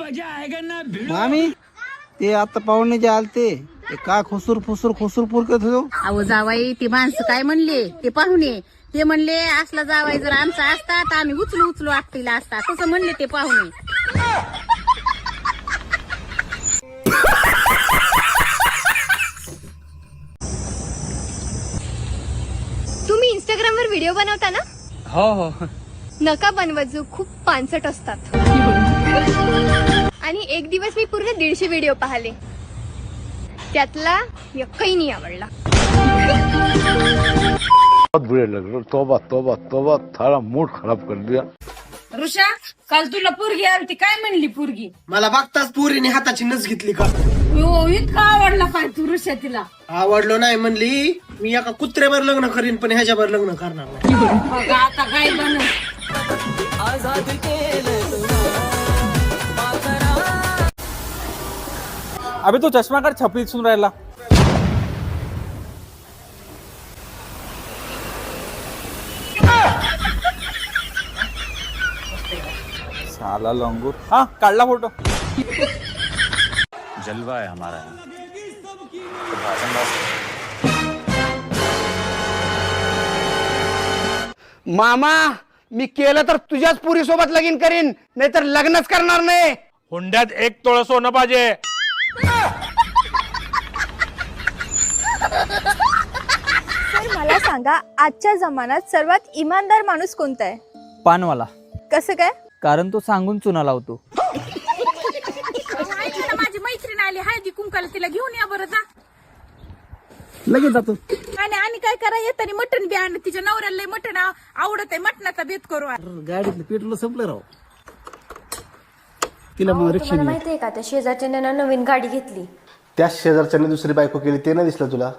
मामी ते आता पाहुणे जे आलते ते का खुसूर फुसूर करत होतो. अहो जावाई ते माणसं काय म्हणले ते पाहुणे ते म्हणले असला जावाई जर आमचा असता तर आम्ही उचलू आपटीला असता तसं म्हणले ते पाहुणे. तुम्ही इंस्टाग्रामवर व्हिडिओ बनवता ना? हो नका बनवत जो खूप पानसट असतात. आणि एक दिवस मी पूर्ण 150 व्हिडिओ पाहिले त्यातला एकही नाही आवडला. बहुत बुरे लग रहे. तोबा तोबा तोबा थारा मूड खराब कर दिया. ऋषा काल तुला पोरगी आलती काय म्हणली पोरगी? मला बघताच पोरीने हाताची नस घेतली का? इतका आवडला पाहिजे तू ऋषा तिला? आवडलो नाही म्हणली. मी एका कुत्र्यावर लग्न करीन पण ह्याच्यावर लग्न करणार नाही. आता काय बनव अबे तो चष्मा काढ छपरीत सुन राहिला. साला लंगूर. हा काढला फोटो. जलवा है हमारा. मामा मी केलं तर तुझ्याच पुरी सोबत लगीन करीन नाहीतर लग्नच करणार नाही. हुंड्यात 1 तोळा सोनं पाहिजे. तर मला सांगा आजच्या जमान्यात सर्वात इमानदार माणूस कोणता आहे? पानवाला. कसं काय? कारण तो सांगून चुना लावतो. माझी मैत्रीण आली हळदी कुंकाला तिला घेऊन या बरं जा. लगेच जातो. आणि काय करा येतानी मटण बी आण तिच्या नवऱ्याला मटण आवडत आहे मटणाचा बेत करू. गाडीतलं पेट्रोल संपलं राव. तिला मग रिक्षा तुम्हाला माहितीये का त्या शेजारच्या नवीन गाडी घेतली. त्या शेजारच्याने दुसरी बायको केली ते नाही दिसलं तुला?